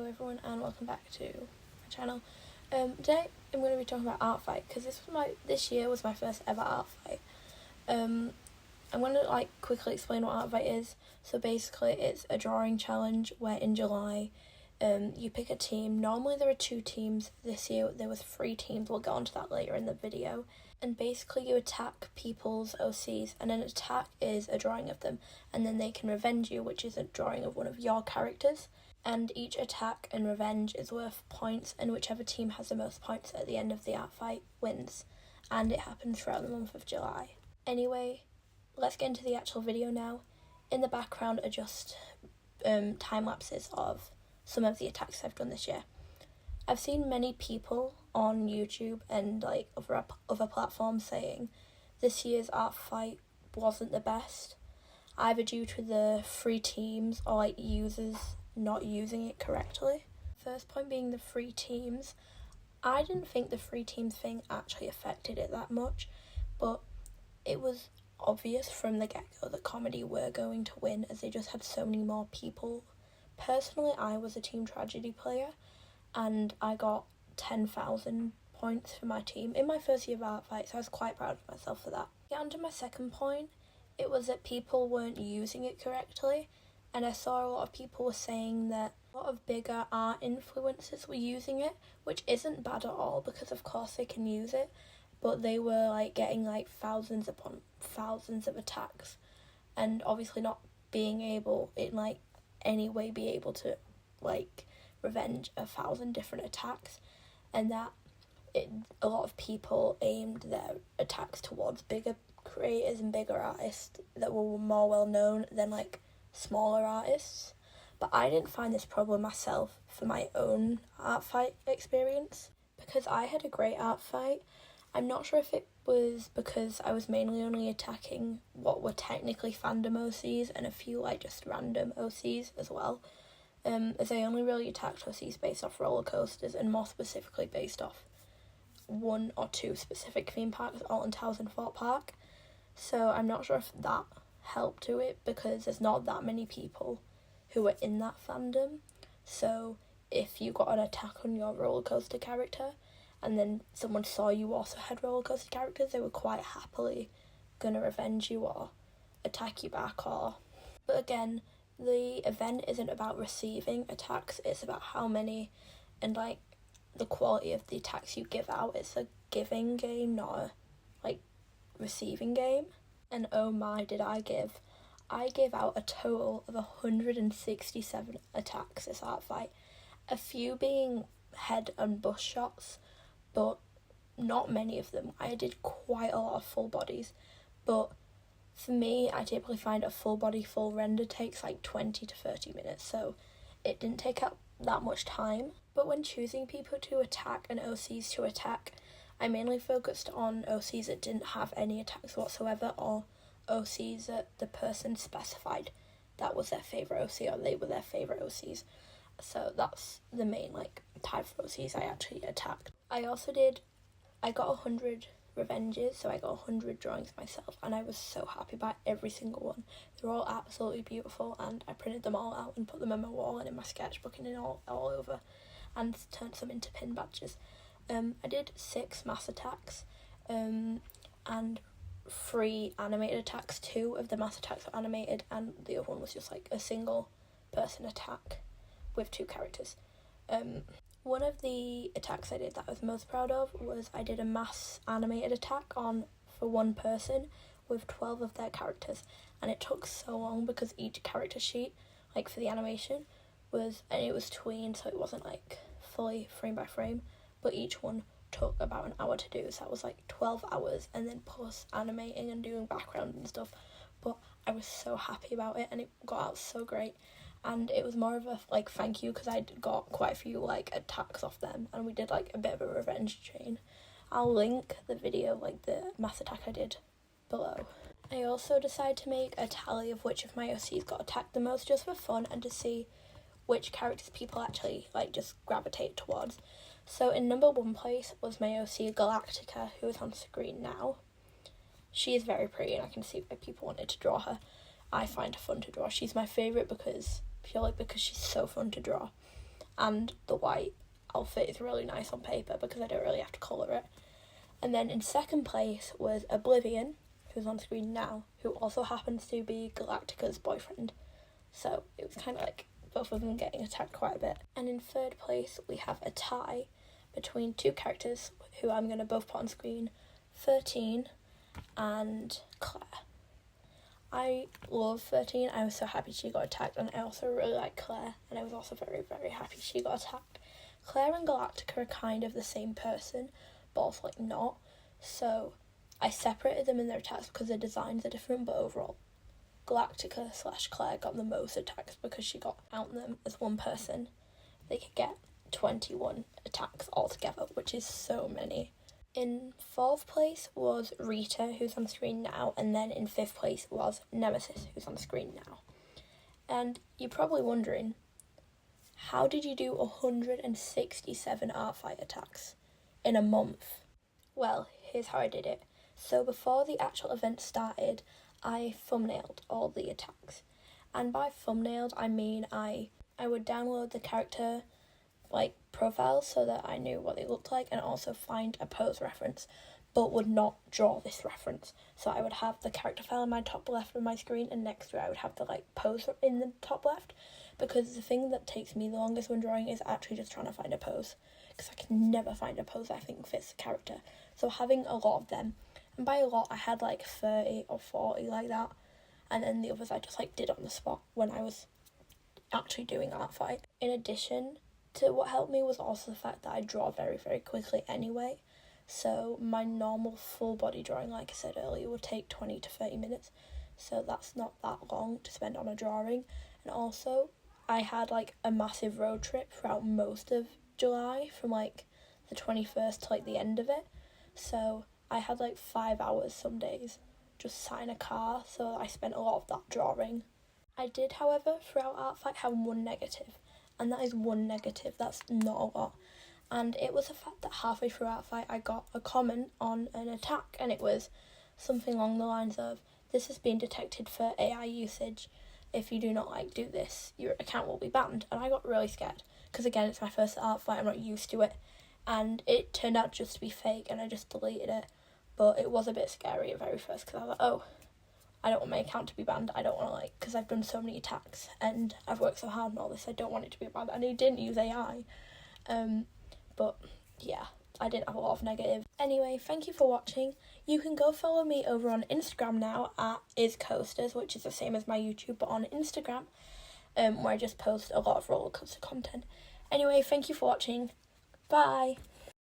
Hello everyone and welcome back to my channel. Today I'm going to be talking about Artfight because this year was my first ever Artfight. I'm going to quickly explain what Artfight is. So basically it's a drawing challenge where in July you pick a team. Normally there are 2 teams. This year there was 3 teams. We'll get onto that later in the video. And basically you attack people's OCs, and an attack is a drawing of them, and then they can revenge you, which is a drawing of one of your characters. And each attack and revenge is worth points, and whichever team has the most points at the end of the art fight wins. And it happens throughout the month of July. Anyway, let's get into the actual video now. In the background are just time lapses of some of the attacks I've done this year. I've seen many people on YouTube and other platforms saying this year's art fight wasn't the best, either due to the 3 teams or users not using it correctly. First point being the 3 teams. I didn't think the 3 teams thing actually affected it that much, but it was obvious from the get-go that comedy were going to win as they just had so many more people. Personally, I was a Team Tragedy player and I got 10,000 points for my team in my first year of Artfight, so I was quite proud of myself for that. Get on to my second point. It was that people weren't using it correctly, and I saw a lot of people were saying that a lot of bigger art influencers were using it, which isn't bad at all because of course they can use it, but they were getting thousands upon thousands of attacks, and obviously not being able in any way be able to revenge 1,000 different attacks, and that a lot of people aimed their attacks towards bigger creators and bigger artists that were more well known than smaller artists. But I didn't find this problem myself for my own art fight experience because I had a great art fight. I'm not sure if it was because I was mainly only attacking what were technically fandom OCs and a few just random OCs as well, as I only really attacked OCs based off roller coasters and more specifically based off 1 or 2 specific theme parks, Alton Towers and Fort Park. So I'm not sure if that helped to it because there's not that many people who are in that fandom. So if you got an attack on your roller coaster character and then someone saw you also had roller coaster characters, they were quite happily gonna revenge you or attack you back. But again, the event isn't about receiving attacks, it's about how many and the quality of the attacks you give out. It's a giving game, not a receiving game. And oh my, did I give out a total of 167 attacks this art fight, a few being head and bush shots, but not many of them. I did quite a lot of full bodies, but for me, I typically find a full body full render takes 20 to 30 minutes, so it didn't take up that much time. But when choosing people to attack and OCs to attack, I mainly focused on OCs that didn't have any attacks whatsoever, or OCs that the person specified that was their favourite OC or they were their favourite OCs. So that's the main type of OCs I actually attacked. I got 100 revenges, so I got 100 drawings myself, and I was so happy about every single one. They're all absolutely beautiful, and I printed them all out and put them on my wall and in my sketchbook and all over, and turned some into pin badges. I did 6 mass attacks, and 3 animated attacks. 2 of the mass attacks were animated, and the other one was just a single person attack with 2 characters. One of the attacks I did that I was most proud of was I did a mass animated attack for 1 person with 12 of their characters, and it took so long because each character sheet for the animation was tweened, so it wasn't fully frame by frame, but each one took about an hour to do, so that was 12 hours, and then plus animating and doing background and stuff. But I was so happy about it, and it got out so great, and it was more of a thank you because I got quite a few attacks off them, and we did a bit of a revenge chain. I'll link the video the mass attack I did below. I also decided to make a tally of which of my OCs got attacked the most, just for fun and to see which characters people actually just gravitate towards. So in number 1 place was my OC Galactica, who is on screen now. She is very pretty, and I can see why people wanted to draw her. I find her fun to draw. She's my favourite because she's so fun to draw. and the white outfit is really nice on paper because I don't really have to colour it. And then in second place was Oblivion, who's on screen now, who also happens to be Galactica's boyfriend. So it was kind of like both of them getting attacked quite a bit. And in third place, we have a tie between two characters who I'm going to both put on screen, 13 and Claire. I love 13. I was so happy she got attacked, and I also really like Claire, and I was also very, very happy she got attacked. Claire and Galactica are kind of the same person, but also like not. So I separated them in their attacks because their designs are different, but overall Galactica/Claire got the most attacks because she got out them as one person. They could get 21 attacks altogether, which is so many. In fourth place was Rita, who's on screen now, and then in fifth place was Nemesis, who's on screen now. And you're probably wondering, how did you do 167 Artfight attacks in a month? Well, here's how I did it. So before the actual event started, I thumbnailed all the attacks. And by thumbnailed, I mean I would download the character profiles so that I knew what they looked like, and also find a pose reference, but would not draw this reference. So I would have the character file in my top left of my screen, and next to it I would have the pose in the top left, because the thing that takes me the longest when drawing is actually just trying to find a pose, because I can never find a pose I think fits the character. So having a lot of them, and by a lot I had 30 or 40 like that, and then the others I just did on the spot when I was actually doing Artfight. In addition to what helped me was also the fact that I draw very, very quickly anyway. So my normal full body drawing, like I said earlier, would take 20 to 30 minutes. So that's not that long to spend on a drawing. And also, I had a massive road trip throughout most of July, from the 21st to the end of it. So I had 5 hours some days just sat in a car, so I spent a lot of that drawing. I did, however, throughout Artfight have one negative. And that is one negative, that's not a lot. And it was the fact that halfway through Artfight I got a comment on an attack, and it was something along the lines of, "This has been detected for AI usage. If you do not do this, your account will be banned." And I got really scared, because again, it's my first Artfight, I'm not used to it. And it turned out just to be fake, and I just deleted it. But it was a bit scary at very first, because I was like, oh, I don't want my account to be banned. I don't want to because I've done so many attacks and I've worked so hard and all this, I don't want it to be banned. And he didn't use AI. But yeah, I didn't have a lot of negative. Anyway, thank you for watching. You can go follow me over on Instagram now at iscoasters, which is the same as my YouTube, but on Instagram, where I just post a lot of roller coaster content. Anyway, thank you for watching. Bye.